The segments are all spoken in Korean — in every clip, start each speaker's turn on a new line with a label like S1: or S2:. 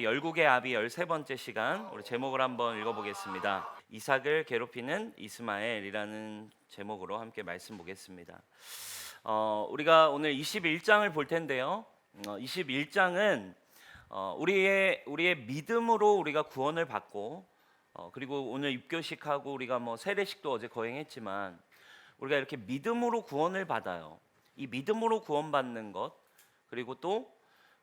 S1: 열국의 아비 13번째 시간, 우리 제목을 한번 읽어보겠습니다. 이삭을 괴롭히는 이스마엘이라는 제목으로 함께 말씀 보겠습니다. 우리가 오늘 21장을 볼 텐데요. 21장은 우리의 믿음으로 우리가 구원을 받고, 그리고 오늘 입교식하고 우리가 세례식도 어제 거행했지만 우리가 이렇게 믿음으로 구원을 받아요. 이 믿음으로 구원받는 것, 그리고 또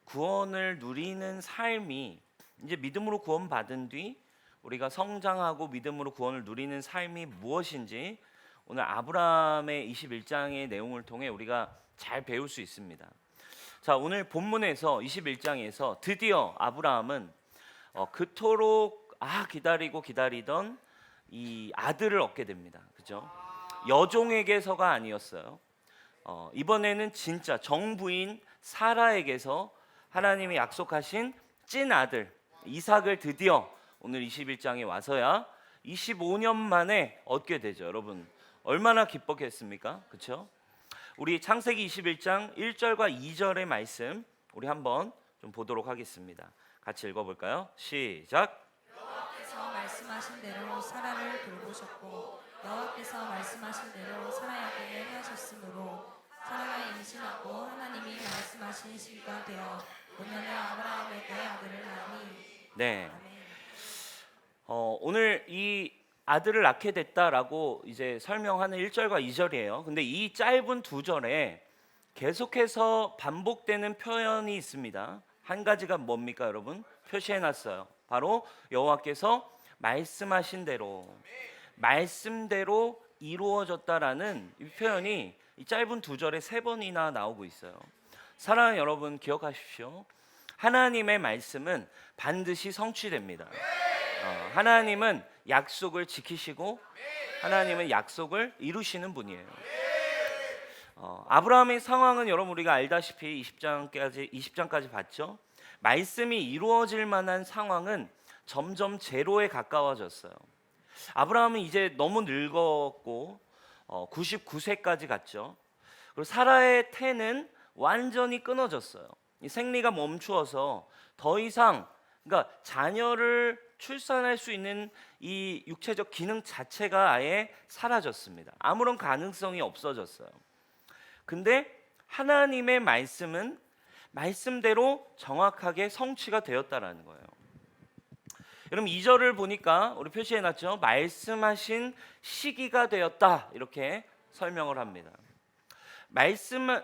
S1: 구원을 누리는 삶이, 이제 믿음으로 구원받은 뒤 우리가 성장하고 믿음으로 구원을 누리는 삶이 무엇인지 오늘 아브라함의 21장의 내용을 통해 우리가 잘 배울 수 있습니다. 자, 오늘 본문에서 21장에서 드디어 아브라함은 그토록 기다리고 기다리던 이 아들을 얻게 됩니다. 그죠? 여종에게서가 아니었어요. 이번에는 진짜 정부인 사라에게서 하나님이 약속하신 찐 아들 이삭을 드디어 오늘 21장에 와서야 25년 만에 얻게 되죠. 여러분 얼마나 기뻤겠습니까? 그렇죠? 우리 창세기 21장 1절과 2절의 말씀 우리 한번 좀 보도록 하겠습니다. 같이 읽어볼까요? 시작.
S2: 여호와께서 말씀하신 대로 사라를 돌보셨고 여호와께서 말씀하신 대로 사라에게 행하셨으므로 사라가 임신하고 하나님이 말씀하신 시기가 되어 노년에 아브라함에게 아들을 낳으니.
S1: 네. 오늘 이 아들을 낳게 됐다라고 이제 설명하는 1절과 2절이에요. 근데 이 짧은 두 절에 계속해서 반복되는 표현이 있습니다. 한 가지가 뭡니까, 여러분? 표시해 놨어요. 바로 여호와께서 말씀하신 대로, 말씀대로 이루어졌다라는 이 표현이 이 짧은 두 절에 3번이나 나오고 있어요. 사랑하는 여러분, 기억하십시오. 하나님의 말씀은 반드시 성취됩니다. 하나님은 약속을 지키시고 하나님은 약속을 이루시는 분이에요. 아브라함의 상황은 여러분 우리가 알다시피 20장까지 봤죠. 말씀이 이루어질 만한 상황은 점점 제로에 가까워졌어요. 아브라함은 이제 너무 늙었고 99세까지 갔죠. 그리고 사라의 태는 완전히 끊어졌어요. 이 생리가 멈추어서 더 이상, 그러니까 자녀를 출산할 수 있는 이 육체적 기능 자체가 아예 사라졌습니다. 아무런 가능성이 없어졌어요. 근데 하나님의 말씀은 말씀대로 정확하게 성취가 되었다라는 거예요. 여러분 2절을 보니까 우리 표시해 놨죠. 말씀하신 시기가 되었다, 이렇게 설명을 합니다.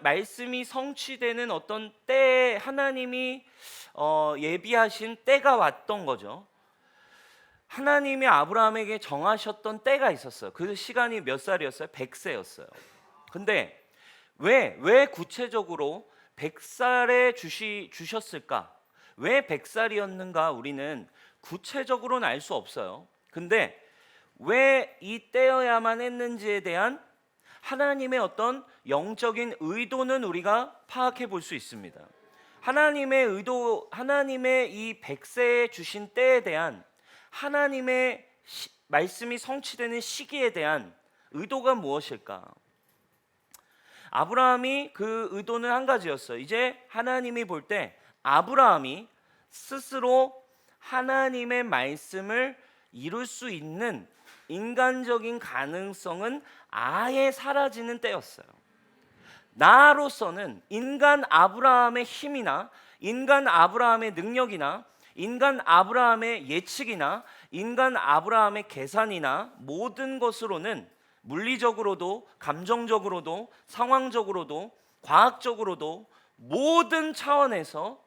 S1: 말씀이 성취되는 어떤 때, 하나님이 예비하신 때가 왔던 거죠. 하나님이 아브라함에게 정하셨던 때가 있었어요. 그 시간이 몇 살이었어요? 100세였어요. 근데 왜 구체적으로 100살에 주셨을까? 왜 100살이었는가? 우리는 구체적으로는 알 수 없어요. 근데 왜 이 때여야만 했는지에 대한 하나님의 어떤 영적인 의도는 우리가 파악해 볼 수 있습니다. 하나님의 의도, 하나님의 이 100세에 주신 때에 대한 하나님의 말씀이 성취되는 시기에 대한 의도가 무엇일까? 아브라함이 그 의도는 한 가지였어요. 이제 하나님이 볼 때 아브라함이 스스로 하나님의 말씀을 이룰 수 있는 인간적인 가능성은 아예 사라지는 때였어요. 나로서는 인간 아브라함의 힘이나 인간 아브라함의 능력이나 인간 아브라함의 예측이나 인간 아브라함의 계산이나 모든 것으로는, 물리적으로도 감정적으로도 상황적으로도 과학적으로도 모든 차원에서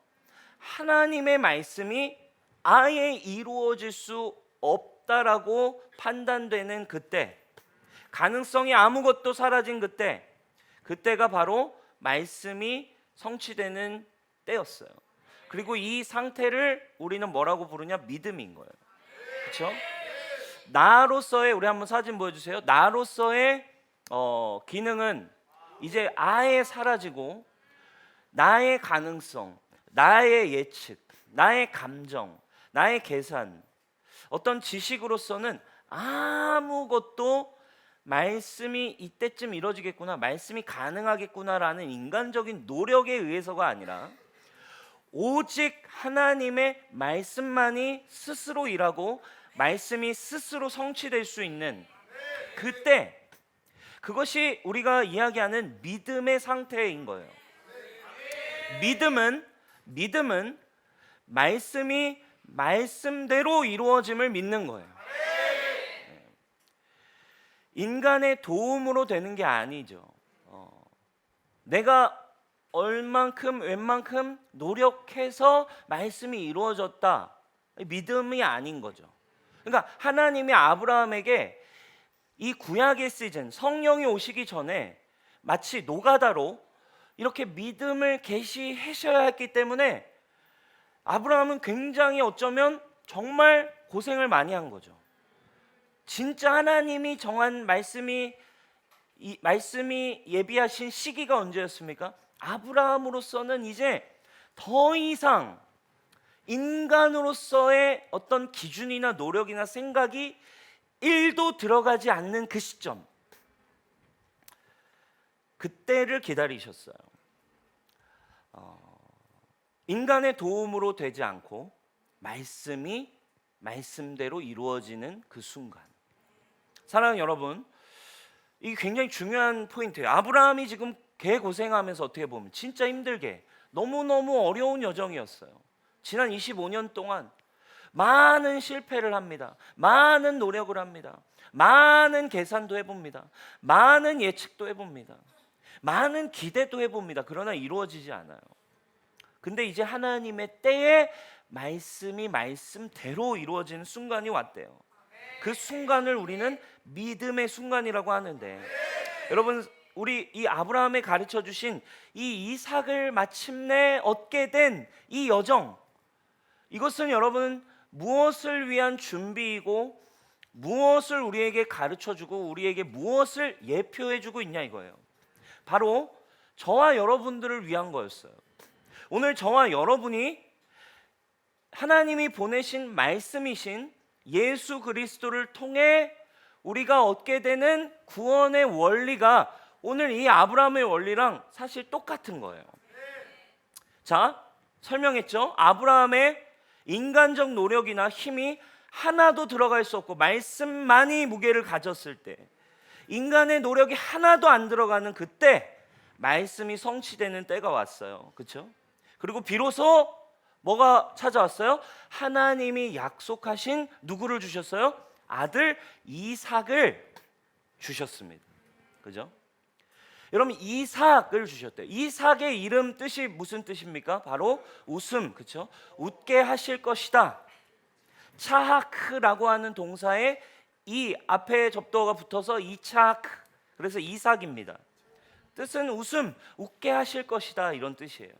S1: 하나님의 말씀이 아예 이루어질 수 없다라고 판단되는 그때, 가능성이 아무것도 사라진 그때가 바로 말씀이 성취되는 때였어요. 그리고 이 상태를 우리는 뭐라고 부르냐? 믿음인 거예요. 그렇죠? 나로서의, 우리 한번 사진 보여주세요. 나로서의 기능은 이제 아예 사라지고 나의 가능성, 나의 예측, 나의 감정, 나의 계산, 어떤 지식으로서는 아무것도 말씀이 이때쯤 이루어지겠구나, 말씀이 가능하겠구나라는 인간적인 노력에 의해서가 아니라 오직 하나님의 말씀만이 스스로 일하고 말씀이 스스로 성취될 수 있는 그때, 그것이 우리가 이야기하는 믿음의 상태인 거예요. 믿음은 말씀이 말씀대로 이루어짐을 믿는 거예요. 인간의 도움으로 되는 게 아니죠. 내가 얼만큼 웬만큼 노력해서 말씀이 이루어졌다, 믿음이 아닌 거죠. 그러니까 하나님이 아브라함에게 이 구약의 시즌, 성령이 오시기 전에 마치 노가다로 이렇게 믿음을 계시하셔야 했기 때문에 아브라함은 굉장히 어쩌면 정말 고생을 많이 한 거죠. 진짜 하나님이 정한 말씀이 예비하신 시기가 언제였습니까? 아브라함으로서는 이제 더 이상 인간으로서의 어떤 기준이나 노력이나 생각이 1도 들어가지 않는 그 시점, 그때를 기다리셨어요. 인간의 도움으로 되지 않고 말씀이 말씀대로 이루어지는 그 순간. 사랑하는 여러분, 이게 굉장히 중요한 포인트예요. 아브라함이 지금 개고생하면서 어떻게 보면 진짜 힘들게 너무너무 어려운 여정이었어요. 지난 25년 동안 많은 실패를 합니다. 많은 노력을 합니다. 많은 계산도 해봅니다. 많은 예측도 해봅니다. 많은 기대도 해봅니다. 그러나 이루어지지 않아요. 근데 이제 하나님의 때에 말씀이 말씀대로 이루어지는 순간이 왔대요. 그 순간을 우리는 믿음의 순간이라고 하는데, 여러분, 우리 이 아브라함에 가르쳐 주신 이 이삭을 마침내 얻게 된 이 여정, 이것은 여러분 무엇을 위한 준비이고 무엇을 우리에게 가르쳐 주고 우리에게 무엇을 예표해 주고 있냐 이거예요. 바로 저와 여러분들을 위한 거였어요. 오늘 저와 여러분이 하나님이 보내신 말씀이신 예수 그리스도를 통해 우리가 얻게 되는 구원의 원리가 오늘 이 아브라함의 원리랑 사실 똑같은 거예요. 자, 설명했죠? 아브라함의 인간적 노력이나 힘이 하나도 들어갈 수 없고 말씀만이 무게를 가졌을 때, 인간의 노력이 하나도 안 들어가는 그때 말씀이 성취되는 때가 왔어요. 그렇죠? 그리고 비로소 뭐가 찾아왔어요? 하나님이 약속하신 누구를 주셨어요? 아들 이삭을 주셨습니다. 그죠? 여러분, 이삭을 주셨대요. 이삭의 이름 뜻이 무슨 뜻입니까? 바로 웃음, 그렇죠? 웃게 하실 것이다. 차하크라고 하는 동사에 이 앞에 접두어가 붙어서 이차하크, 그래서 이삭입니다. 뜻은 웃음, 웃게 하실 것이다, 이런 뜻이에요.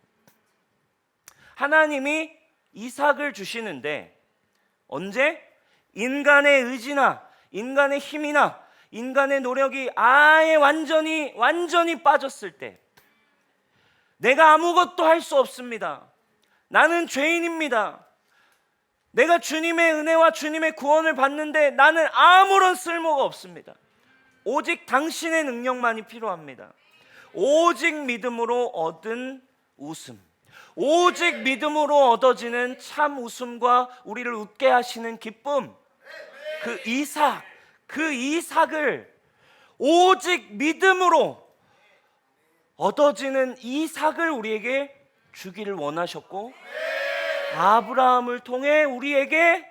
S1: 하나님이 이삭을 주시는데 언제? 인간의 의지나 인간의 힘이나 인간의 노력이 아예 완전히 빠졌을 때, 내가 아무것도 할 수 없습니다. 나는 죄인입니다. 내가 주님의 은혜와 주님의 구원을 받는데 나는 아무런 쓸모가 없습니다. 오직 당신의 능력만이 필요합니다. 오직 믿음으로 얻은 웃음, 오직 믿음으로 얻어지는 참 웃음과 우리를 웃게 하시는 기쁨, 그 이삭을 오직 믿음으로 얻어지는 이삭을 우리에게 주기를 원하셨고, 아브라함을 통해 우리에게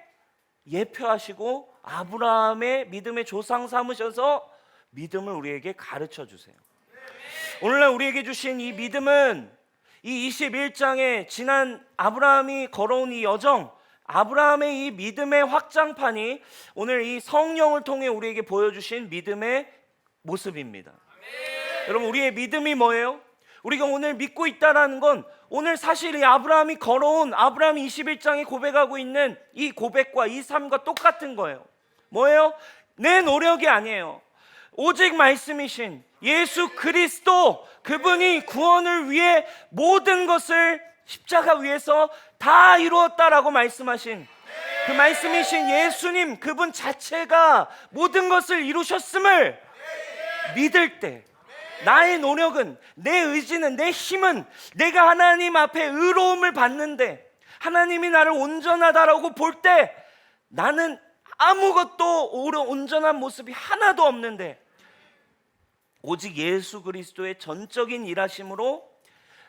S1: 예표하시고 아브라함의 믿음의 조상 삼으셔서 믿음을 우리에게 가르쳐 주세요. 오늘날 우리에게 주신 이 믿음은 이 21장에 지난 아브라함이 걸어온 이 여정, 아브라함의 이 믿음의 확장판이 오늘 이 성령을 통해 우리에게 보여주신 믿음의 모습입니다. 여러분, 우리의 믿음이 뭐예요? 우리가 오늘 믿고 있다는 건 오늘 사실 이 아브라함이 걸어온, 아브라함이 21장에 고백하고 있는 이 고백과 이 삶과 똑같은 거예요. 뭐예요? 내 노력이 아니에요. 오직 말씀이신 예수 그리스도, 그분이 구원을 위해 모든 것을 십자가 위에서 다 이루었다라고 말씀하신 그 말씀이신 예수님, 그분 자체가 모든 것을 이루셨음을 믿을 때, 나의 노력은, 내 의지는, 내 힘은 내가 하나님 앞에 의로움을 받는데 하나님이 나를 온전하다라고 볼 때 나는 아무것도 온전한 모습이 하나도 없는데 오직 예수 그리스도의 전적인 일하심으로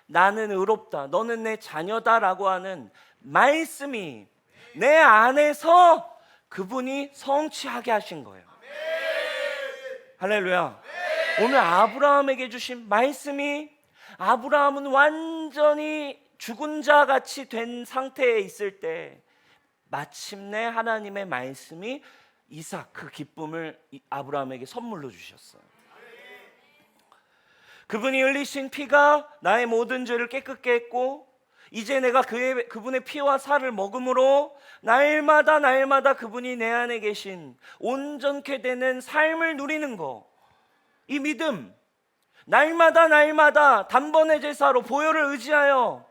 S1: 나는 의롭다, 너는 내 자녀다라고 하는 말씀이 내 안에서 그분이 성취하게 하신 거예요. 할렐루야. 오늘 아브라함에게 주신 말씀이, 아브라함은 완전히 죽은 자 같이 된 상태에 있을 때 마침내 하나님의 말씀이 이삭, 그 기쁨을 아브라함에게 선물로 주셨어요. 그분이 흘리신 피가 나의 모든 죄를 깨끗게 했고 이제 내가 그분의 피와 살을 먹음으로 날마다 그분이 내 안에 계신 온전케 되는 삶을 누리는 거, 이 믿음, 날마다 단번의 제사로 보혈을 의지하여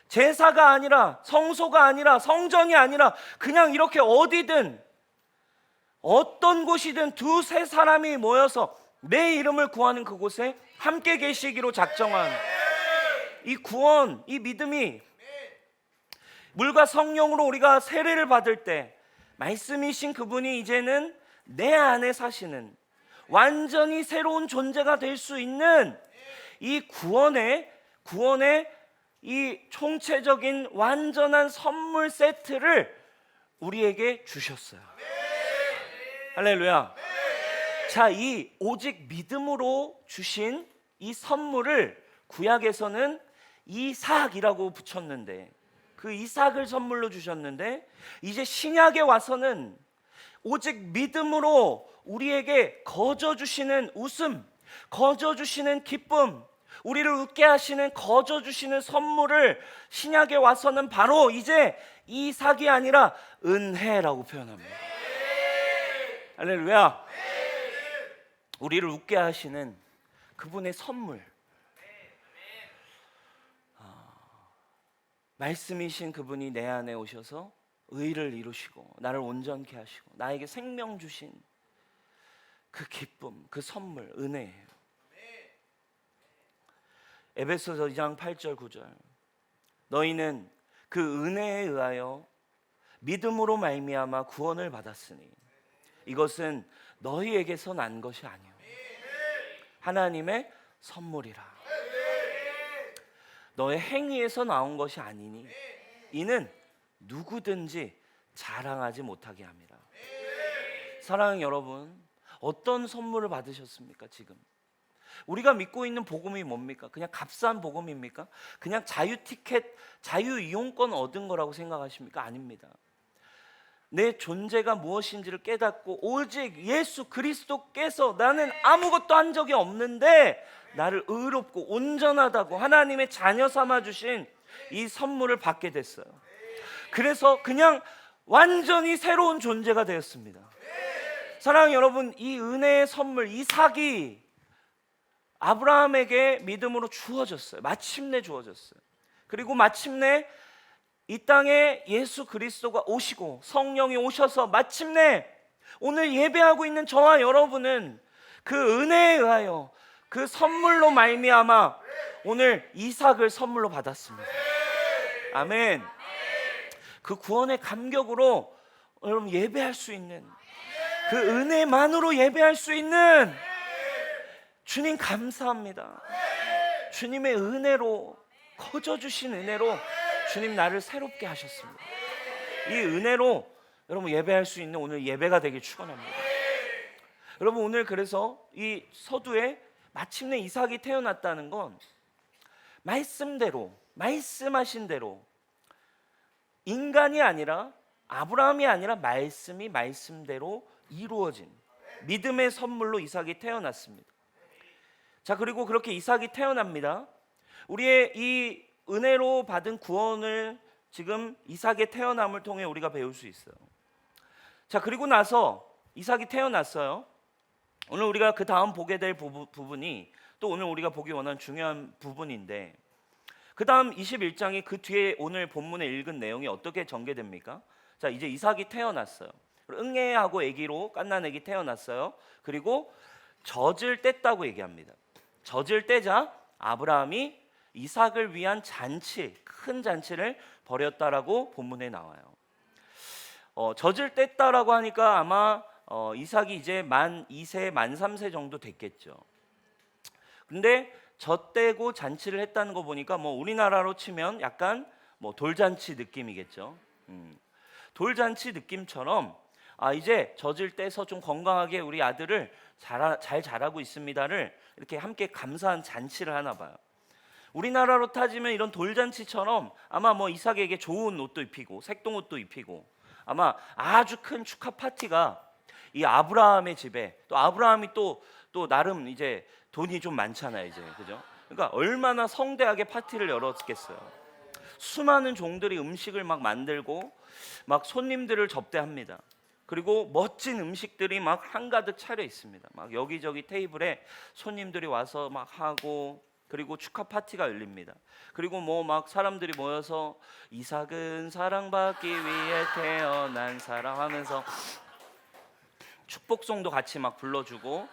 S1: 제사가 아니라, 성소가 아니라, 성전이 아니라 그냥 이렇게 어디든 어떤 곳이든 두세 사람이 모여서 내 이름을 구하는 그곳에 함께 계시기로 작정한 이 구원, 이 믿음이 물과 성령으로 우리가 세례를 받을 때 말씀이신 그분이 이제는 내 안에 사시는 완전히 새로운 존재가 될 수 있는 이 구원의 이 총체적인 완전한 선물 세트를 우리에게 주셨어요. 할렐루야. 자, 이 오직 믿음으로 주신 이 선물을 구약에서는 이삭이라고 붙였는데, 그 이삭을 선물로 주셨는데 이제 신약에 와서는 오직 믿음으로 우리에게 거저 주시는 웃음, 거저 주시는 기쁨, 우리를 웃게 하시는 거저 주시는 선물을 신약에 와서는 바로 이제 이삭이 아니라 은혜라고 표현합니다. 할렐루야. 우리를 웃게 하시는 그분의 선물, 말씀이신 그분이 내 안에 오셔서 의를 이루시고 나를 온전케 하시고 나에게 생명 주신 그 기쁨, 그 선물, 은혜예요. 에베소서 2장 8절 9절, 너희는 그 은혜에 의하여 믿음으로 말미암아 구원을 받았으니 이것은 너희에게서 난 것이 아니요 하나님의 선물이라. 너의 행위에서 나온 것이 아니니 이는 누구든지 자랑하지 못하게 합니다. 사랑하는 여러분, 어떤 선물을 받으셨습니까? 지금 우리가 믿고 있는 복음이 뭡니까? 그냥 값싼 복음입니까? 그냥 자유 티켓, 자유 이용권 얻은 거라고 생각하십니까? 아닙니다. 내 존재가 무엇인지를 깨닫고 오직 예수 그리스도께서 나는 아무것도 한 적이 없는데 나를 의롭고 온전하다고 하나님의 자녀 삼아 주신 이 선물을 받게 됐어요. 그래서 그냥 완전히 새로운 존재가 되었습니다. 사랑하는 여러분, 이 은혜의 선물 이삭이 아브라함에게 믿음으로 주어졌어요. 마침내 주어졌어요. 그리고 마침내 이 땅에 예수 그리스도가 오시고 성령이 오셔서 마침내 오늘 예배하고 있는 저와 여러분은 그 은혜에 의하여 그 선물로 말미암아 오늘 이삭을 선물로 받았습니다. 아멘. 그 구원의 감격으로 여러분 예배할 수 있는, 그 은혜만으로 예배할 수 있는, 주님 감사합니다. 주님의 은혜로, 거저 주신 은혜로 주님 나를 새롭게 하셨습니다. 이 은혜로 여러분 예배할 수 있는 오늘 예배가 되길 축원합니다. 여러분, 오늘 그래서 이 서두에 마침내 이삭이 태어났다는 건 말씀대로, 말씀하신 대로 인간이 아니라, 아브라함이 아니라 말씀이 말씀대로 이루어진 믿음의 선물로 이삭이 태어났습니다. 자, 그리고 그렇게 이삭이 태어납니다. 우리의 이 은혜로 받은 구원을 지금 이삭의 태어남을 통해 우리가 배울 수 있어요. 자, 그리고 나서 이삭이 태어났어요. 오늘 우리가 그 다음 보게 될 부분이 또 오늘 우리가 보기 원하는 중요한 부분인데, 그 다음 21장이 그 뒤에 오늘 본문에 읽은 내용이 어떻게 전개됩니까? 자, 이제 이삭이 태어났어요. 응애하고 아기로 갓난 아기 태어났어요. 그리고 젖을 뗐다고 얘기합니다. 젖을 떼자 아브라함이 이삭을 위한 잔치, 큰 잔치를 벌였다라고 본문에 나와요. 젖을 뗐다라고 하니까 아마 이삭이 이제 만 2세, 만 3세 정도 됐겠죠. 근데 젖 떼고 잔치를 했다는 거 보니까 뭐 우리나라로 치면 약간 뭐 돌잔치 느낌이겠죠. 돌잔치 느낌처럼 이제 젖을 떼서 좀 건강하게 우리 아들을 잘 자라고 있습니다를 이렇게 함께 감사한 잔치를 하나 봐요. 우리나라로 따지면 이런 돌잔치처럼 아마 뭐 이삭에게 좋은 옷도 입히고 색동옷도 입히고 아마 아주 큰 축하 파티가 이 아브라함의 집에, 또 아브라함이 또 나름 이제 돈이 좀 많잖아요 이제, 그죠? 그러니까 얼마나 성대하게 파티를 열었겠어요. 수많은 종들이 음식을 막 만들고 막 손님들을 접대합니다. 그리고 멋진 음식들이 막 한가득 차려 있습니다. 막 여기저기 테이블에 손님들이 와서 막 하고, 그리고 축하 파티가 열립니다. 그리고 뭐 막 사람들이 모여서 이삭은 사랑받기 위해 태어난 사람 하면서 축복송도 같이 막 불러주고,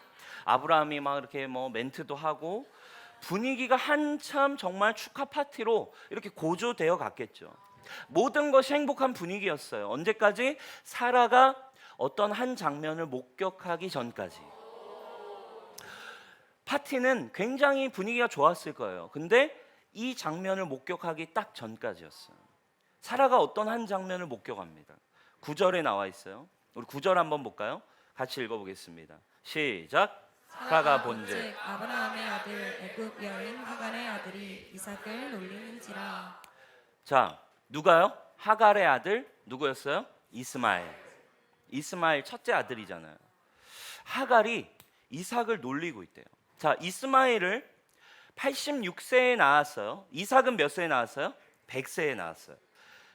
S1: 아브라함이 막 이렇게 뭐 멘트도 하고, 분위기가 한참 정말 축하 파티로 이렇게 고조되어 갔겠죠. 모든 것이 행복한 분위기였어요. 언제까지? 사라가 어떤 한 장면을 목격하기 전까지. 파티는 굉장히 분위기가 좋았을 거예요. 근데 이 장면을 목격하기 딱 전까지였어요. 사라가 어떤 한 장면을 목격합니다. 9절에 나와 있어요. 우리 9절 한번 볼까요? 같이 읽어보겠습니다. 시작. 사라가 본즉
S2: 아브라함의 아들 애굽 여인 하갈의 아들이 이삭을 놀리는지라.
S1: 자, 누가요? 하갈의 아들 누구였어요? 이스마엘 첫째 아들이잖아요. 하갈이 이삭을 놀리고 있대요. 자, 이스마엘을 86세에 낳았어요. 이삭은 몇 세에 낳았어요? 100세에 낳았어요.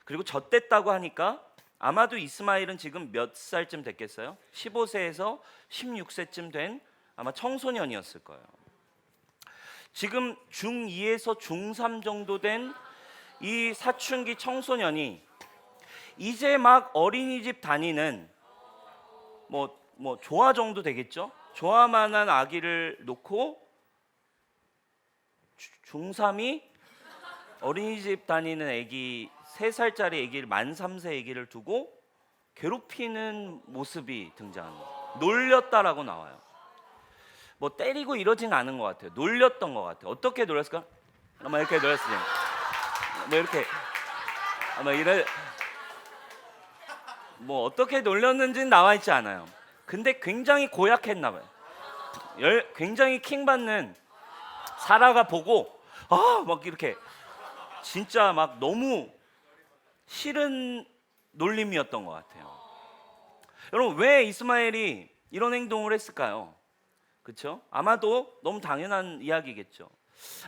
S1: 그리고 젖됐다고 하니까 아마도 이스마엘은 지금 몇 살쯤 됐겠어요? 15세에서 16세쯤 된 아마 청소년이었을 거예요. 지금 중2에서 중3 정도 된 이 사춘기 청소년이 이제 막 어린이집 다니는 뭐 조아 정도 되겠죠? 조아만한 아기를 놓고 중3이 어린이집 다니는 아기 3살짜리 아기를 만 3세 아기를 두고 괴롭히는 모습이 등장합니다. 놀렸다라고 나와요. 뭐 때리고 이러진 않은 것 같아요. 놀렸던 것 같아요. 어떻게 놀렸을까? 아마 이렇게 놀렸으니 뭐 이렇게 아마 이래 뭐 어떻게 놀렸는지는 나와 있지 않아요. 근데 굉장히 고약했나 봐요. 굉장히 킹받는 사라가 보고 막 이렇게 진짜 막 너무 싫은 놀림이었던 것 같아요. 여러분, 왜 이스마엘이 이런 행동을 했을까요? 그렇죠? 아마도 너무 당연한 이야기겠죠.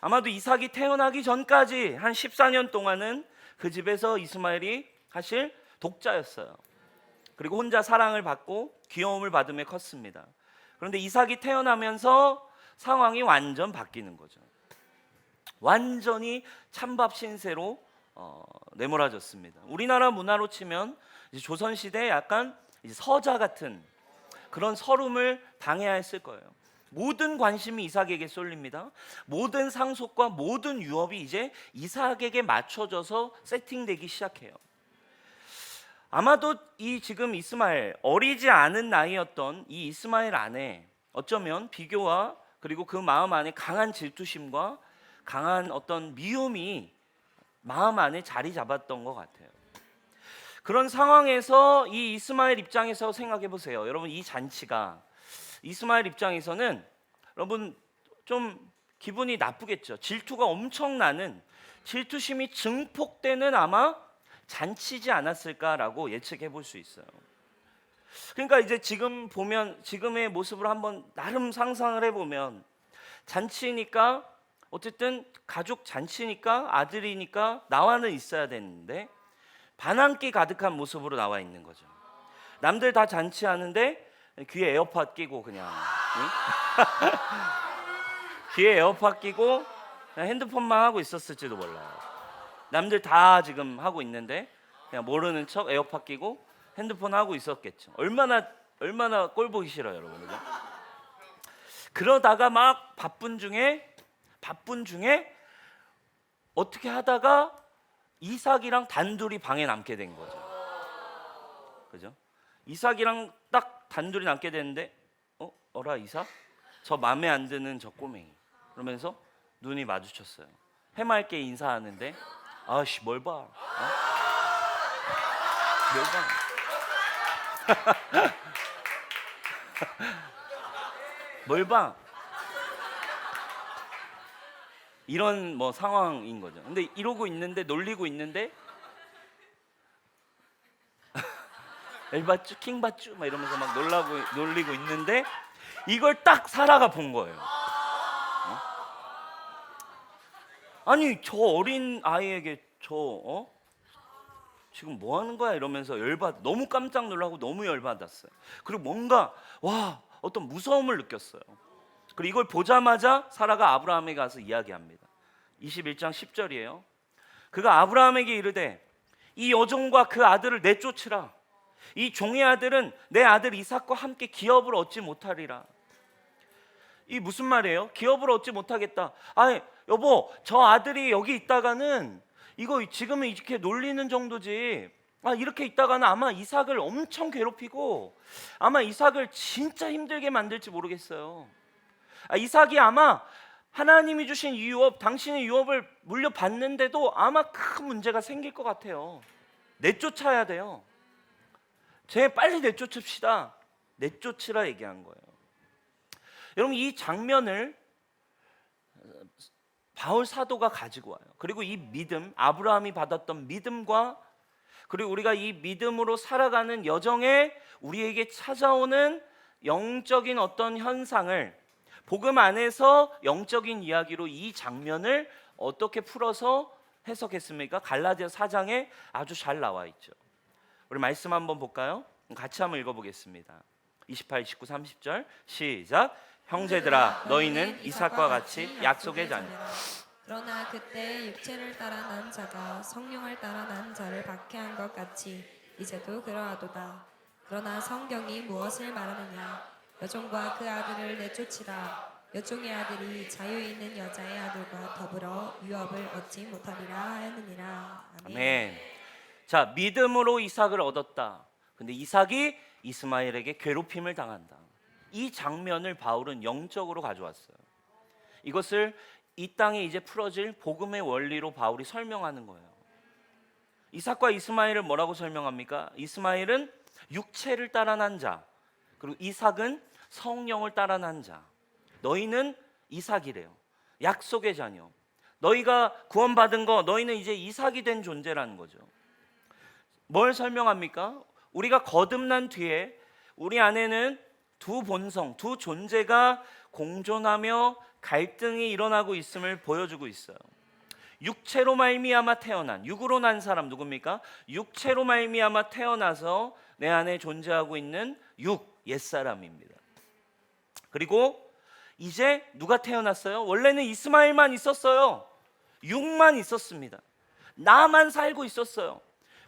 S1: 아마도 이삭이 태어나기 전까지 한 14년 동안은 그 집에서 이스마엘이 사실 독자였어요. 그리고 혼자 사랑을 받고 귀여움을 받으며 컸습니다. 그런데 이삭이 태어나면서 상황이 완전 바뀌는 거죠. 완전히 찬밥 신세로 내몰아졌습니다. 우리나라 문화로 치면 이제 조선시대에 약간 이제 서자 같은 그런 서름을 당해야 했을 거예요. 모든 관심이 이삭에게 쏠립니다. 모든 상속과 모든 유업이 이제 이삭에게 맞춰져서 세팅되기 시작해요. 아마도 이 지금 이스마엘, 어리지 않은 나이였던 이 이스마엘 안에 어쩌면 비교와 그리고 그 마음 안에 강한 질투심과 강한 어떤 미움이 마음 안에 자리 잡았던 것 같아요. 그런 상황에서 이 이스마엘 입장에서 생각해 보세요. 여러분, 이 잔치가 이스마엘 입장에서는 여러분 좀 기분이 나쁘겠죠. 질투가 엄청나는, 질투심이 증폭되는 아마 잔치지 않았을까라고 예측해 볼 수 있어요. 그러니까 이제 지금 보면, 지금의 모습을 한번 나름 상상을 해보면, 잔치니까 어쨌든 가족 잔치니까 아들이니까 나와는 있어야 되는데 반항기 가득한 모습으로 나와 있는 거죠. 남들 다 잔치하는데 귀에 에어팟 끼고 그냥 응? 귀에 에어팟 끼고 그냥 핸드폰만 하고 있었을지도 몰라요. 남들 다 지금 하고 있는데 그냥 모르는 척 에어팟 끼고 핸드폰 하고 있었겠죠. 얼마나 꼴 보기 싫어요, 여러분. 그죠? 그러다가 막 바쁜 중에 어떻게 하다가 이삭이랑 단둘이 방에 남게 된 거죠. 그죠? 이삭이랑 딱 단둘이 남게 되는데 어라 이삭? 저 맘에 안 드는 저 꼬맹이. 그러면서 눈이 마주쳤어요. 해맑게 인사하는데 아씨 뭘 봐? 뭘 봐? 뭘 봐? 이런 뭐 상황인 거죠. 근데 이러고 있는데 놀리고 있는데 엘바쭈 킹바쭈 막 이러면서 막 놀리고 있는데 이걸 딱 사라가 본 거예요. 아니 저 어린 아이에게 지금 뭐 하는 거야 이러면서 너무 깜짝 놀라고 너무 열받았어요. 그리고 뭔가 어떤 무서움을 느꼈어요. 그리고 이걸 보자마자 사라가 아브라함에게 가서 이야기합니다. 21장 10절이에요. 그가 아브라함에게 이르되 이 여종과 그 아들을 내쫓으라. 이 종의 아들은 내 아들 이삭과 함께 기업을 얻지 못하리라. 이 무슨 말이에요? 기업을 얻지 못하겠다. 아니 여보, 저 아들이 여기 있다가는 이거 지금은 이렇게 놀리는 정도지. 이렇게 있다가는 아마 이삭을 엄청 괴롭히고 아마 이삭을 진짜 힘들게 만들지 모르겠어요. 이삭이 아마 하나님이 주신 유업, 당신의 유업을 물려받는데도 아마 큰 문제가 생길 것 같아요. 내쫓아야 돼요. 빨리 내쫓읍시다. 내쫓으라 얘기한 거예요. 여러분 이 장면을 바울 사도가 가지고 와요. 그리고 이 믿음, 아브라함이 받았던 믿음과 그리고 우리가 이 믿음으로 살아가는 여정에 우리에게 찾아오는 영적인 어떤 현상을 복음 안에서 영적인 이야기로 이 장면을 어떻게 풀어서 해석했습니까? 갈라디아 4장에 아주 잘 나와 있죠. 우리 말씀 한번 볼까요? 같이 한번 읽어보겠습니다. 28, 29, 30절 시작. 형제들아 너희는 이삭과 같이 약속의 자녀.
S2: 그러나 그때 육체를 따라 난 자가 성령을 따라 난 자를 박해한 것 같이 이제도 그러하도다. 그러나 성경이 무엇을 말하느냐? 여종과 그 아들을 내쫓으라. 여종의 아들이 자유에 있는 여자의 아들과 더불어 유업을 얻지 못하리라 하였느니라.
S1: 아멘. 자, 믿음으로 이삭을 얻었다. 근데 이삭이 이스마엘에게 괴롭힘을 당한다. 이 장면을 바울은 영적으로 가져왔어요. 이것을 이 땅에 이제 풀어질 복음의 원리로 바울이 설명하는 거예요. 이삭과 이스마엘을 뭐라고 설명합니까? 이스마엘은 육체를 따라 난 자, 그리고 이삭은 성령을 따라 난 자. 너희는 이삭이래요. 약속의 자녀. 너희가 구원받은 거, 너희는 이제 이삭이 된 존재라는 거죠. 뭘 설명합니까? 우리가 거듭난 뒤에 우리 안에는 두 본성, 두 존재가 공존하며 갈등이 일어나고 있음을 보여주고 있어요. 육체로 말미암아 태어난, 육으로 난 사람 누굽니까? 육체로 말미암아 태어나서 내 안에 존재하고 있는 옛사람입니다. 그리고 이제 누가 태어났어요? 원래는 이스마엘만 있었어요. 육만 있었습니다. 나만 살고 있었어요.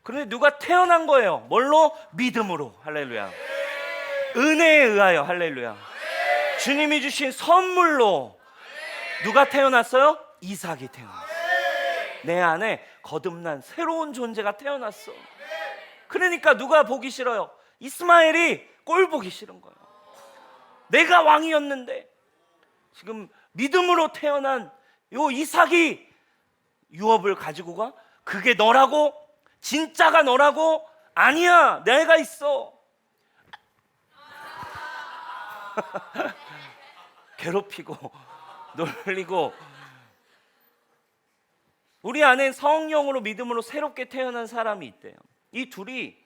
S1: 그런데 누가 태어난 거예요. 뭘로? 믿음으로. 할렐루야. 은혜에 의하여. 할렐루야. 주님이 주신 선물로 누가 태어났어요? 이삭이 태어났어요. 내 안에 거듭난 새로운 존재가 태어났어. 그러니까 누가 보기 싫어요? 이스마엘이 꼴 보기 싫은 거예요. 내가 왕이었는데 지금 믿음으로 태어난 요 이삭이 유업을 가지고 가? 그게 너라고? 진짜가 너라고? 아니야, 내가 있어. 괴롭히고 놀리고. 우리 안에 성령으로 믿음으로 새롭게 태어난 사람이 있대요. 이 둘이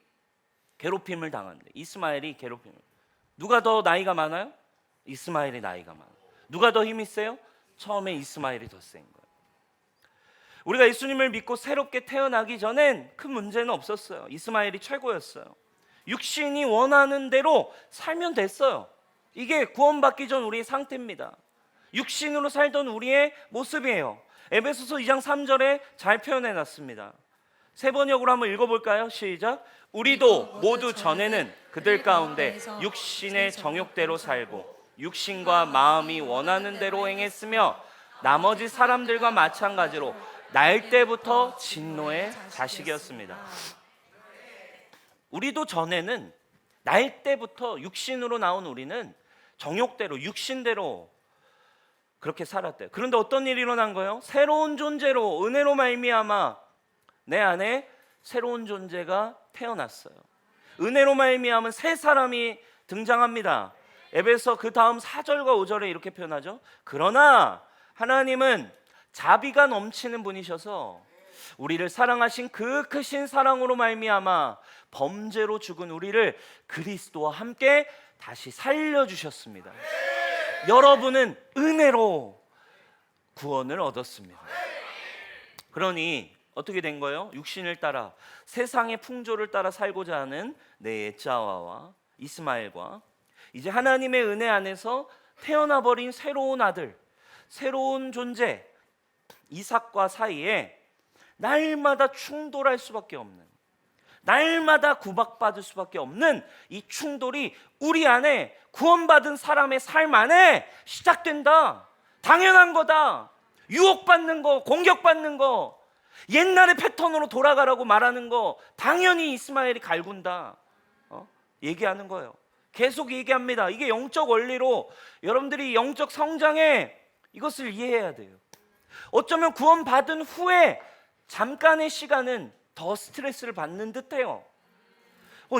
S1: 괴롭힘을 당한대. 이스마엘이 괴롭힘을. 누가 더 나이가 많아요? 이스마엘이 나이가 많아요. 누가 더 힘이 세요? 처음에 이스마엘이 더 센 거예요. 우리가 예수님을 믿고 새롭게 태어나기 전엔 큰 문제는 없었어요. 이스마엘이 최고였어요. 육신이 원하는 대로 살면 됐어요. 이게 구원받기 전 우리의 상태입니다. 육신으로 살던 우리의 모습이에요. 에베소서 2장 3절에 잘 표현해놨습니다. 세 번역으로 한번 읽어볼까요? 시작. 우리도 모두 전에는 그들 가운데 육신의 정욕대로 살고 육신과 마음이 원하는 대로 행했으며 나머지 사람들과 마찬가지로 날 때부터 진노의 자식이었습니다. 우리도 전에는 날 때부터 육신으로 나온 우리는 정욕대로 육신대로 그렇게 살았대요. 그런데 어떤 일이 일어난 거예요? 새로운 존재로 은혜로 말미암아 내 안에 새로운 존재가 태어났어요. 은혜로 말미암은 새 사람이 등장합니다. 에베소 그 다음 4절과 5절에 이렇게 표현하죠. 그러나 하나님은 자비가 넘치는 분이셔서 우리를 사랑하신 그 크신 사랑으로 말미암아 범죄로 죽은 우리를 그리스도와 함께 다시 살려주셨습니다. 여러분은 은혜로 구원을 얻었습니다. 그러니 어떻게 된 거예요? 육신을 따라 세상의 풍조를 따라 살고자 하는 내 옛자와와 이스마엘과 이제 하나님의 은혜 안에서 태어나버린 새로운 아들, 새로운 존재 이삭과 사이에 날마다 충돌할 수밖에 없는, 날마다 구박받을 수밖에 없는 이 충돌이 우리 안에 구원받은 사람의 삶 안에 시작된다. 당연한 거다. 유혹받는 거, 공격받는 거, 옛날의 패턴으로 돌아가라고 말하는 거 당연히 이스마엘이 갈군다. 얘기하는 거예요. 계속 얘기합니다. 이게 영적 원리로 여러분들이 영적 성장에 이것을 이해해야 돼요. 어쩌면 구원받은 후에 잠깐의 시간은 더 스트레스를 받는 듯해요.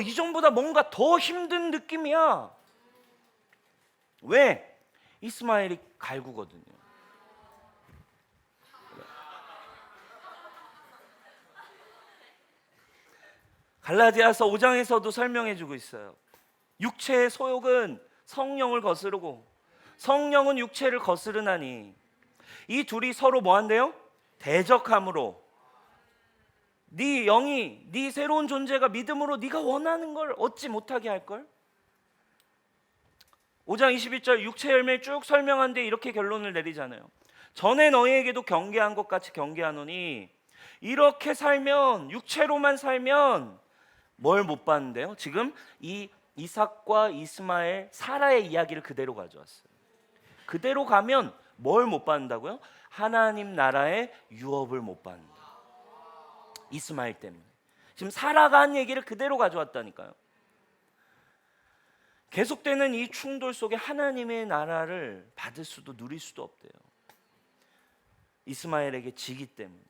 S1: 이전보다 뭔가 더 힘든 느낌이야. 왜? 이스마엘이 갈구거든요. 갈라디아서 5장에서도 설명해주고 있어요. 육체의 소욕은 성령을 거스르고 성령은 육체를 거스르나니 이 둘이 서로 뭐 한대요? 대적함으로 네 영이, 네 새로운 존재가 믿음으로 네가 원하는 걸 얻지 못하게 할걸? 5장 21절 육체 열매를 쭉 설명하는데 이렇게 결론을 내리잖아요. 전에 너희에게도 경계한 것 같이 경계하노니 이렇게 살면, 육체로만 살면 뭘 못 봤는데요? 지금 이 이삭과 이스마엘, 사라의 이야기를 그대로 가져왔어요. 그대로 가면 뭘 못 받는다고요? 하나님 나라의 유업을 못 받는다. 이스마엘 때문에. 지금 사라가 한 얘기를 그대로 가져왔다니까요. 계속되는 이 충돌 속에 하나님의 나라를 받을 수도 누릴 수도 없대요. 이스마엘에게 지기 때문에.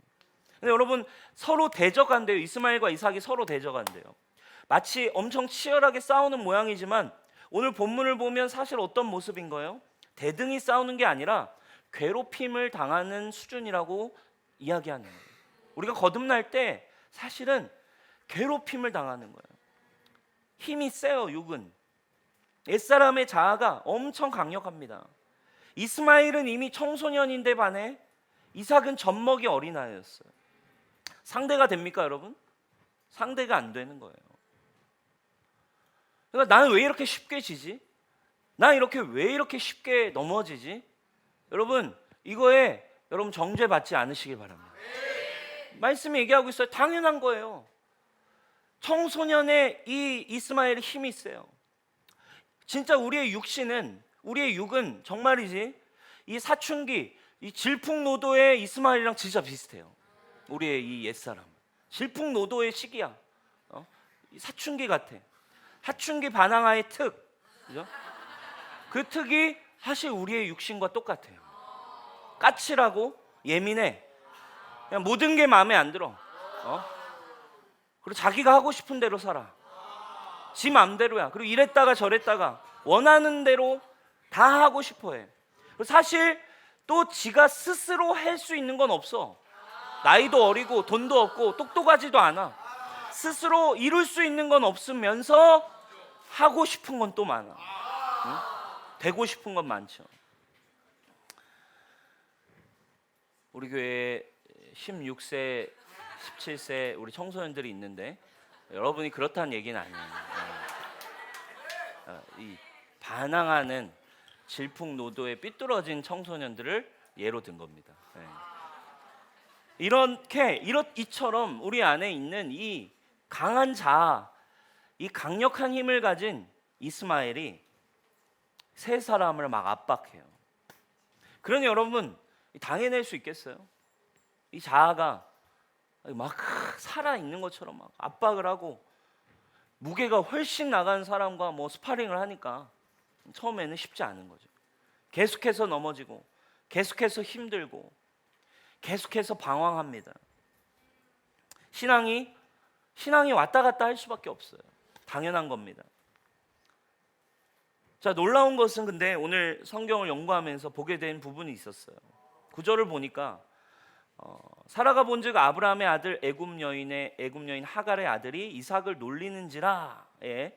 S1: 근데 여러분 서로 대적한대요. 이스마엘과 이삭이 서로 대적한대요. 마치 엄청 치열하게 싸우는 모양이지만 오늘 본문을 보면 사실 어떤 모습인 거예요? 대등히 싸우는 게 아니라 괴롭힘을 당하는 수준이라고 이야기하는 거예요. 우리가 거듭날 때 사실은 괴롭힘을 당하는 거예요. 힘이 세요. 육은. 옛사람의 자아가 엄청 강력합니다. 이스마엘은 이미 청소년인데 반해 이삭은 젖먹이 어린아이였어요. 상대가 됩니까 여러분? 상대가 안 되는 거예요. 그러니까 나는 왜 이렇게 쉽게 지지? 나 왜 이렇게 쉽게 넘어지지? 여러분 이거에 여러분 정죄 받지 않으시길 바랍니다. 말씀이 얘기하고 있어요. 당연한 거예요. 청소년의 이 이스마엘의 힘이 있어요. 진짜 우리의 육은 정말이지 이 사춘기, 이 질풍노도의 이스마엘이랑 진짜 비슷해요. 우리의 이 옛사람 질풍노도의 시기야. 사춘기 같아. 사춘기 반항아의 특, 그죠? 그 특이 사실 우리의 육신과 똑같아요. 까칠하고 예민해. 그냥 모든 게 마음에 안 들어. 그리고 자기가 하고 싶은 대로 살아. 지 맘대로야. 그리고 이랬다가 저랬다가 원하는 대로 다 하고 싶어해. 사실 또 지가 스스로 할 수 있는 건 없어. 나이도 어리고 돈도 없고 똑똑하지도 않아. 스스로 이룰 수 있는 건 없으면서 하고 싶은 건 또 많아. 응? 되고 싶은 건 많죠. 우리 교회에 16세, 17세 우리 청소년들이 있는데 여러분이 그렇다는 얘기는 아니에요. 이 반항하는 질풍노도에 삐뚤어진 청소년들을 예로 든 겁니다. 이처럼 우리 안에 있는 이 강한 자아, 이 강력한 힘을 가진 이스마엘이 세 사람을 막 압박해요. 그러니 여러분 당해낼 수 있겠어요? 이 자아가 막 살아 있는 것처럼 막 압박을 하고 무게가 훨씬 나간 사람과 뭐 스파링을 하니까 처음에는 쉽지 않은 거죠. 계속해서 넘어지고 계속해서 힘들고 계속해서 방황합니다. 신앙이 왔다 갔다 할 수밖에 없어요. 당연한 겁니다. 자, 놀라운 것은 근데 오늘 성경을 연구하면서 보게 된 부분이 있었어요. 구절을 보니까 사라가 본즉 아브라함의 아들 애굽 여인 하갈의 아들이 이삭을 놀리는지라에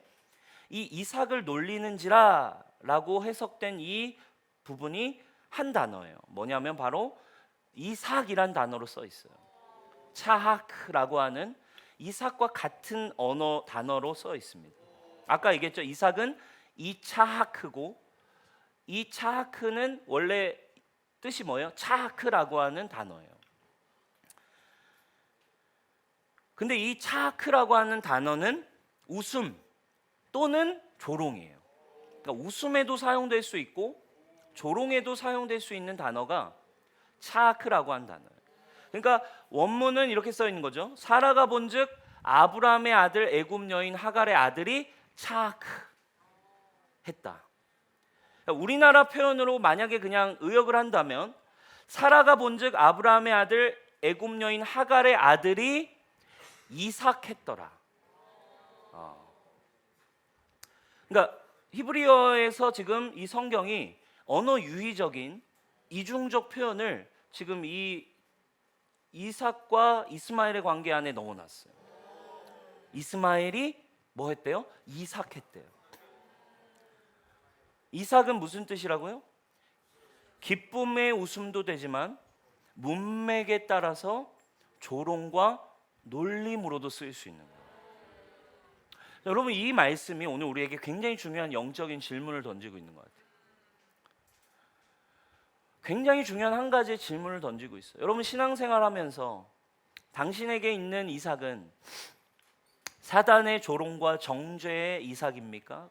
S1: 이 이삭을 놀리는지라라고 해석된 이 부분이 한 단어예요. 뭐냐면 바로 이삭이란 단어로 써 있어요. 차하크라고 하는 이삭과 같은 언어 단어로 써 있습니다. 아까 얘기했죠. 이삭은 이차하크고 이 차하크는 원래 뜻이 뭐예요? 차하크라고 하는 단어예요. 근데 이 차하크라고 하는 단어는 웃음 또는 조롱이에요. 그러니까 웃음에도 사용될 수 있고 조롱에도 사용될 수 있는 단어가 차하크라고 한 단어예요. 그러니까 원문은 이렇게 써 있는 거죠. 사라가 본즉 아브라함의 아들 애굽 여인 하갈의 아들이 차하크 했다. 그러니까 우리나라 표현으로 만약에 그냥 의역을 한다면 사라가 본즉 아브라함의 아들 애굽 여인 하갈의 아들이 이삭했더라. 그러니까 히브리어에서 지금 이 성경이 언어 유희적인 이중적 표현을 지금 이 이삭과 이스마엘의 관계 안에 넣어놨어요. 이스마엘이 뭐 했대요? 이삭했대요. 이삭은 무슨 뜻이라고요? 기쁨의 웃음도 되지만 문맥에 따라서 조롱과 놀림으로도 쓰일 수 있는 거예요. 여러분 이 말씀이 오늘 우리에게 굉장히 중요한 영적인 질문을 던지고 있는 것 같아요. 굉장히 중요한 한 가지의 질문을 던지고 있어요. 여러분 신앙생활하면서 당신에게 있는 이삭은 사단의 조롱과 정죄의 이삭입니까?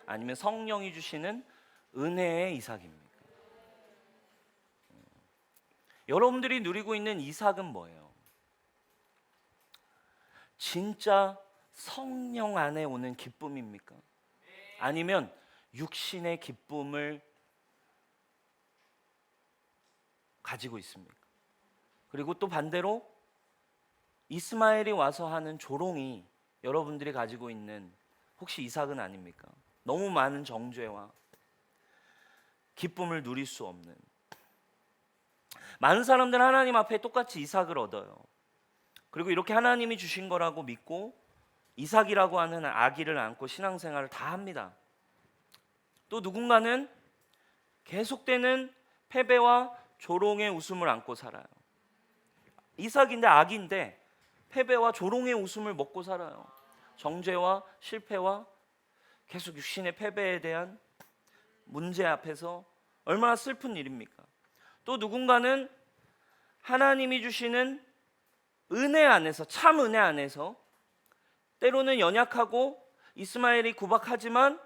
S1: 아니면 성령이 주시는 은혜의 이삭입니까? 여러분들이 누리고 있는 이삭은 뭐예요? 진짜 성령 안에 오는 기쁨입니까? 아니면 육신의 기쁨을 가지고 있습니까? 그리고 또 반대로 이스마엘이 와서 하는 조롱이 여러분들이 가지고 있는 혹시 이삭은 아닙니까? 너무 많은 정죄와 기쁨을 누릴 수 없는. 많은 사람들은 하나님 앞에 똑같이 이삭을 얻어요. 그리고 이렇게 하나님이 주신 거라고 믿고 이삭이라고 하는 아기를 안고 신앙생활을 다 합니다. 또 누군가는 계속되는 패배와 조롱의 웃음을 안고 살아요. 이삭인데 아기인데 패배와 조롱의 웃음을 먹고 살아요. 정죄와 실패와 계속 육신의 패배에 대한 문제 앞에서 얼마나 슬픈 일입니까? 또 누군가는 하나님이 주시는 은혜 안에서, 참 은혜 안에서 때로는 연약하고 이스마엘이 구박하지만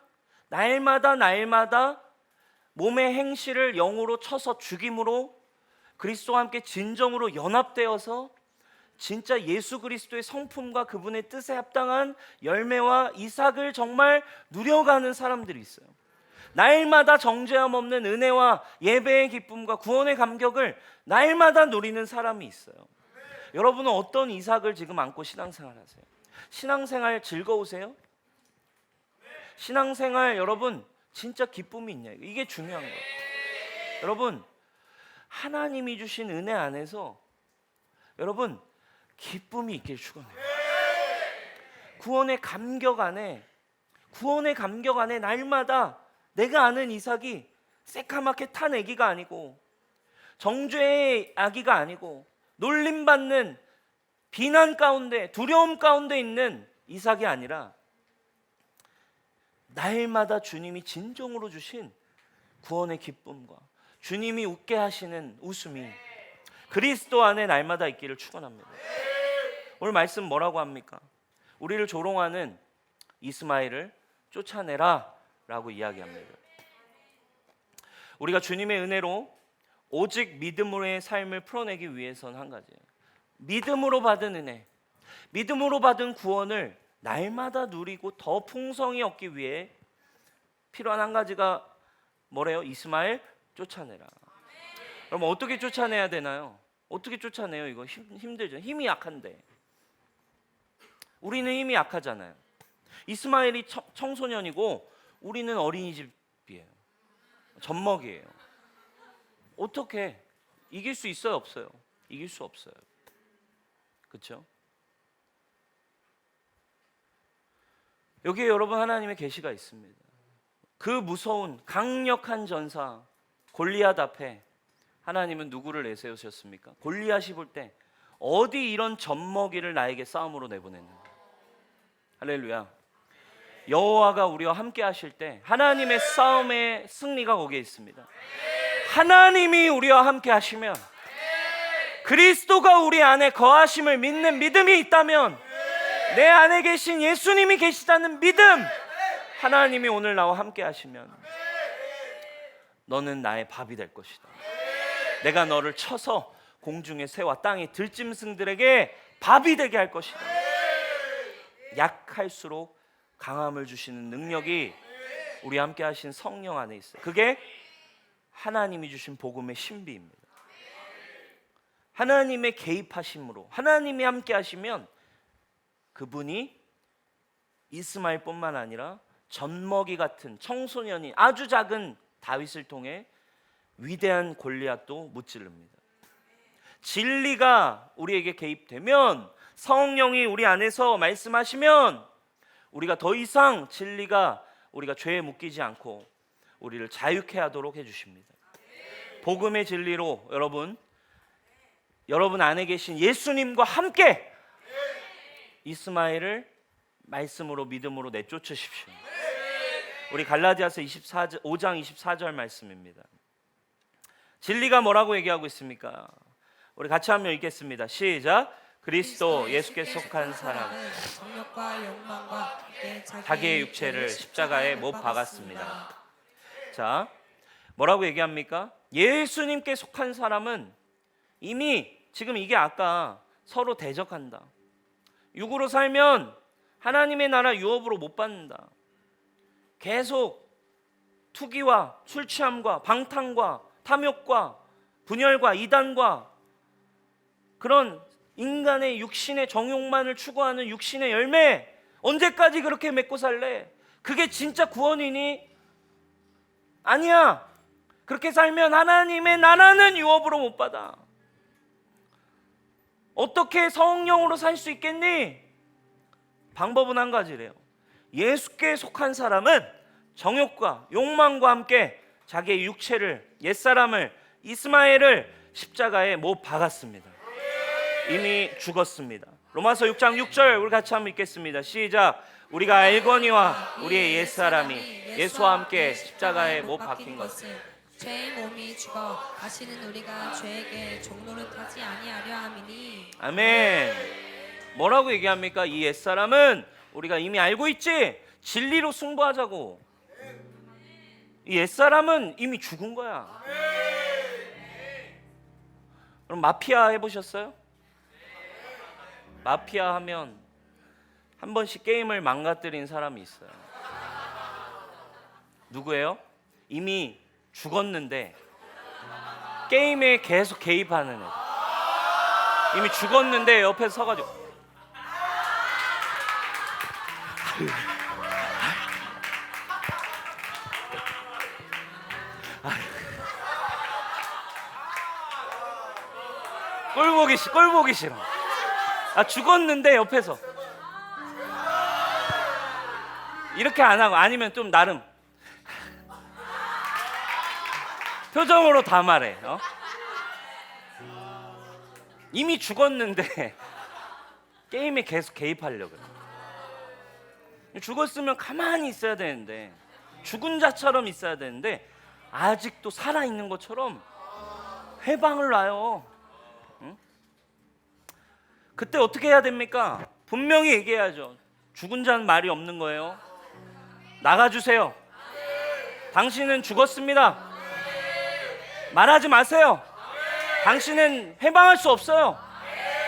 S1: 날마다 몸의 행실을 영으로 쳐서 죽임으로 그리스도와 함께 진정으로 연합되어서 진짜 예수 그리스도의 성품과 그분의 뜻에 합당한 열매와 이삭을 정말 누려가는 사람들이 있어요. 날마다 정죄함 없는 은혜와 예배의 기쁨과 구원의 감격을 날마다 누리는 사람이 있어요. 여러분은 어떤 이삭을 지금 안고 신앙생활 하세요? 신앙생활 즐거우세요? 신앙생활 여러분 진짜 기쁨이 있냐? 이게 중요한 거예요. 여러분 하나님이 주신 은혜 안에서 여러분 기쁨이 있길 축원해요. 구원의 감격 안에 날마다 내가 아는 이삭이 새까맣게 탄 아기가 아니고 정죄의 아기가 아니고 놀림받는 비난 가운데 두려움 가운데 있는 이삭이 아니라 날마다 주님이 진정으로 주신 구원의 기쁨과 주님이 웃게 하시는 웃음이 그리스도 안에 날마다 있기를 축원합니다. 오늘 말씀 뭐라고 합니까? 우리를 조롱하는 이스마엘을 쫓아내라 라고 이야기합니다. 우리가 주님의 은혜로 오직 믿음으로의 삶을 풀어내기 위해서는 한 가지예요. 믿음으로 받은 은혜, 믿음으로 받은 구원을 날마다 누리고 더 풍성히 얻기 위해 필요한 한 가지가 뭐래요? 이스마엘 쫓아내라. 그럼 어떻게 쫓아내야 되나요? 어떻게 쫓아내요? 이거 힘들죠. 힘이 약한데. 우리는 힘이 약하잖아요. 이스마엘이 청소년이고 우리는 어린이집이에요. 젖먹이에요. 어떻게 이길 수 있어요? 없어요? 이길 수 없어요. 그렇죠? 여기에 여러분 하나님의 계시가 있습니다. 그 무서운 강력한 전사 골리앗 앞에 하나님은 누구를 내세우셨습니까? 골리앗이 볼 때 어디 이런 젖먹이를 나에게 싸움으로 내보냈는가? 할렐루야. 여호와가 우리와 함께 하실 때 하나님의 싸움의 승리가 거기에 있습니다. 하나님이 우리와 함께 하시면, 그리스도가 우리 안에 거하심을 믿는 믿음이 있다면, 내 안에 계신 예수님이 계시다는 믿음, 하나님이 오늘 나와 함께 하시면 너는 나의 밥이 될 것이다. 내가 너를 쳐서 공중의 새와 땅의 들짐승들에게 밥이 되게 할 것이다. 약할수록 강함을 주시는 능력이 우리 함께 하신 성령 안에 있어요. 그게 하나님이 주신 복음의 신비입니다. 하나님의 개입하심으로 하나님이 함께 하시면 그분이 이스마엘뿐만 아니라 젖먹이 같은 청소년이 아주 작은 다윗을 통해 위대한 골리앗도 무찌릅니다. 진리가 우리에게 개입되면, 성령이 우리 안에서 말씀하시면 우리가 더 이상 진리가 우리가 죄에 묶이지 않고 우리를 자유케 하도록 해주십니다. 복음의 진리로 여러분 안에 계신 예수님과 함께 이스마엘을 말씀으로 믿음으로 내쫓으십시오. 우리 갈라디아서 5장 24절 말씀입니다. 진리가 뭐라고 얘기하고 있습니까? 우리 같이 한번 읽겠습니다. 시작. 그리스도 예수께 속한 사람은
S2: 정욕과 욕망과
S1: 자기의 육체를 십자가에 못 박았습니다. 자, 뭐라고 얘기합니까? 예수님께 속한 사람은 이미 지금 이게 아까 서로 대적한다. 육으로 살면 하나님의 나라 유업으로 못 받는다. 계속 투기와 술 취함과 방탕과 탐욕과 분열과 이단과 그런 인간의 육신의 정욕만을 추구하는 육신의 열매, 언제까지 그렇게 맺고 살래? 그게 진짜 구원이니? 아니야. 그렇게 살면 하나님의 나라는 유업으로 못 받아. 어떻게 성령으로 살 수 있겠니? 방법은 한 가지래요. 예수께 속한 사람은 정욕과 욕망과 함께 자기의 육체를, 옛사람을, 이스마엘을 십자가에 못 박았습니다. 이미 죽었습니다. 로마서 6장 6절 우리 같이 한번 읽겠습니다. 시작. 우리가 알거니와 우리의 옛사람이 예수와 함께 십자가에 못 박힌 것을
S2: 죄의 몸이 죽어 다시는 우리가 죄에게 종노릇하지 아니하려 함이니.
S1: 아멘. 뭐라고 얘기합니까? 이 옛사람은 우리가 이미 알고 있지? 진리로 승부하자고. 이 옛사람은 이미 죽은 거야. 그럼 마피아 해보셨어요? 마피아 하면 한 번씩 게임을 망가뜨린 사람이 있어요. 누구예요? 이미 죽었는데 게임에 계속 개입하는 애. 이미 죽었는데 옆에서 서가지고 꼴 보기 싫어. 죽었는데 옆에서 이렇게 안 하고, 아니면 좀 나름 표정으로 다 말해. 이미 죽었는데 게임에 계속 개입하려고 해. 죽었으면 가만히 있어야 되는데, 죽은 자처럼 있어야 되는데 아직도 살아있는 것처럼 회방을 놔요. 응? 그때 어떻게 해야 됩니까? 분명히 얘기해야죠. 죽은 자는 말이 없는 거예요. 나가주세요. 당신은 죽었습니다. 말하지 마세요. 당신은 해방할 수 없어요.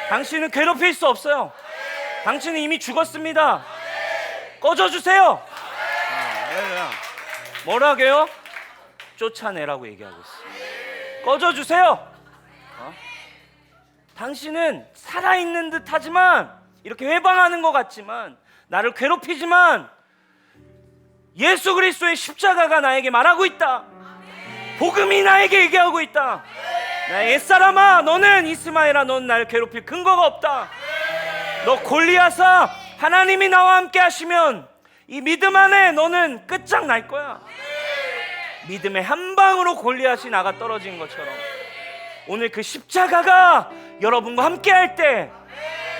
S1: 당신은 괴롭힐 수 없어요. 당신은 이미 죽었습니다. 꺼져주세요. 뭐라고요? 쫓아내라고 얘기하고 있어요. 꺼져주세요. 당신은 살아있는 듯 하지만, 이렇게 회방하는 것 같지만, 나를 괴롭히지만 예수 그리스도의 십자가가 나에게 말하고 있다. 복음이 나에게 얘기하고 있다. 나의 옛사람아, 너는 이스마엘아, 너는 나를 괴롭힐 근거가 없다. 너 골리앗아, 하나님이 나와 함께 하시면 이 믿음 안에 너는 끝장날 거야. 믿음의 한 방으로 골리앗이 나가 떨어진 것처럼 오늘 그 십자가가 여러분과 함께 할 때,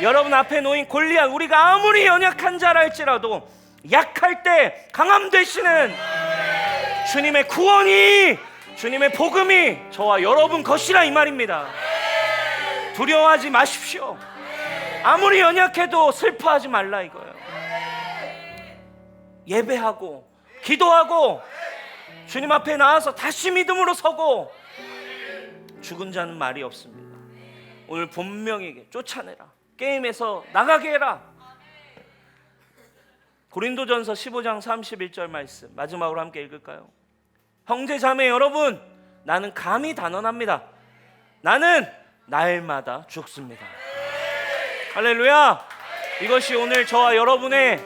S1: 여러분 앞에 놓인 골리앗, 우리가 아무리 연약한 자라 할지라도 약할 때 강함 되시는 주님의 구원이, 주님의 복음이 저와 여러분 것이라 이 말입니다. 두려워하지 마십시오. 아무리 연약해도 슬퍼하지 말라 이거예요. 예배하고 기도하고 주님 앞에 나와서 다시 믿음으로 서고, 죽은 자는 말이 없습니다. 오늘 본명에게 쫓아내라, 게임에서 나가게 해라. 고린도전서 15장 31절 말씀 마지막으로 함께 읽을까요? 형제 자매 여러분, 나는 감히 단언합니다. 나는 날마다 죽습니다. 할렐루야. 이것이 오늘 저와 여러분의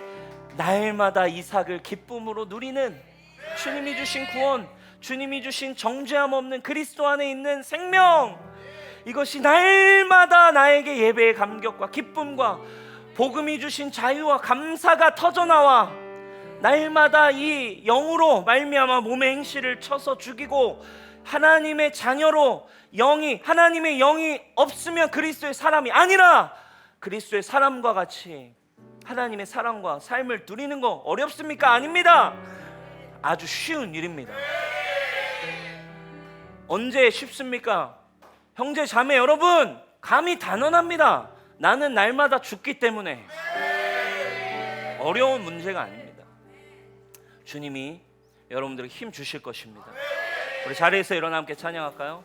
S1: 날마다 이삭을 기쁨으로 누리는, 주님이 주신 구원, 주님이 주신 정죄함 없는 그리스도 안에 있는 생명, 이것이 날마다 나에게 예배의 감격과 기쁨과 복음이 주신 자유와 감사가 터져나와 날마다 이 영으로 말미암아 몸의 행실을 쳐서 죽이고, 하나님의 자녀로 하나님의 영이 없으면 그리스도의 사람이 아니라 그리스도의 사람과 같이 하나님의 사랑과 삶을 누리는 거 어렵습니까? 아닙니다. 아주 쉬운 일입니다. 언제 쉽습니까? 형제 자매 여러분, 감히 단언합니다. 나는 날마다 죽기 때문에 어려운 문제가 아닙니다. 주님이 여러분들에게 힘 주실 것입니다. 우리 자리에서 일어나 함께 찬양할까요?